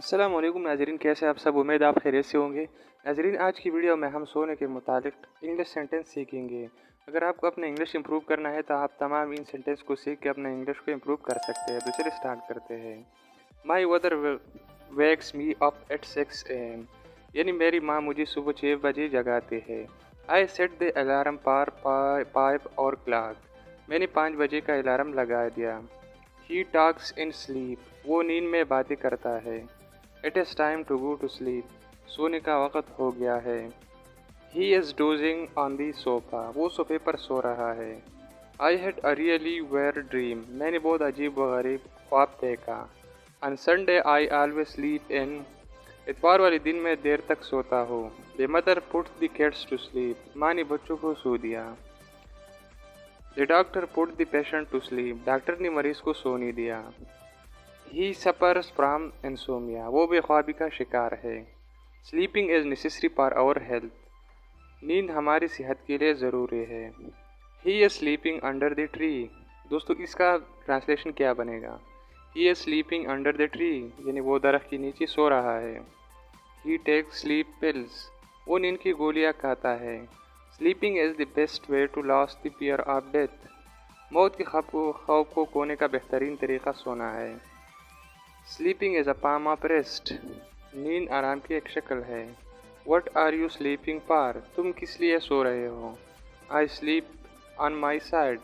अस्सलाम वालेकुम नाज़रीन, कैसे आप सब। उम्मीद आप खैरियत से होंगे। नाज़रीन, आज की वीडियो में हम सोने के मुतालिक इंग्लिश सेंटेंस सीखेंगे। अगर आपको अपना इंग्लिश इंप्रूव करना है तो आप तमाम इन सेंटेंस को सीख के अपना इंग्लिश को इंप्रूव कर सकते हैं। तो चलिए स्टार्ट करते हैं। My mother wakes me up at 6 AM, यानी मेरी माँ मुझे सुबह 6 बजे जगाती है। I set the alarm for five o'clock, मैंने 5 बजे का अलार्म लगा दिया। ही टॉक्स इन स्लीप, वो नींद में बातें करता है। It is time to go to sleep, सोने का वक़्त हो गया है। He is dozing on the sofa, वो सोफे पर सो रहा है। I had a really weird dream, मैंने बहुत अजीब व गरीब ख्वाब देखा। On Sunday I always sleep in, इतवार वाले दिन मैं देर तक सोता हूँ। The mother put the kids to sleep, माँ ने बच्चों को सो दिया। The doctor put the patient to sleep, doctor ने मरीज को सोने दिया। ही सफर्स फ्रॉम इंसोमिया, वो बेख्वाबी का शिकार है। Sleeping is necessary for our health, नींद हमारी सेहत के लिए ज़रूरी है। He is sleeping under the tree, दोस्तों इसका ट्रांसलेशन क्या बनेगा। He is sleeping under the tree, यानी वो दरख्त के नीचे सो रहा है। ही टेक्स स्लीप पिल्स, वो नींद की गोलियाँ खाता है। Sleeping is the best way to loss the fear of death, मौत के खौफ को खोने का बेहतरीन तरीका सोना है। Sleeping is a palm of rest, नींद आराम की एक शक्ल है। What are you sleeping for, तुम किस लिए सो रहे हो। I sleep on my side,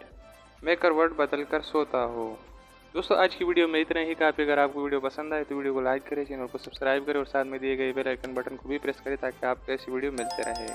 मैं करवट बदल कर सोता हूँ। दोस्तों आज की वीडियो में इतना ही काफ़ी। अगर आपको वीडियो पसंद आए तो वीडियो को लाइक करें, चैनल को सब्सक्राइब करें और साथ में दिए गए बेल आइकन बटन को भी प्रेस करें ताकि आपको ऐसी वीडियो मिलते रहे।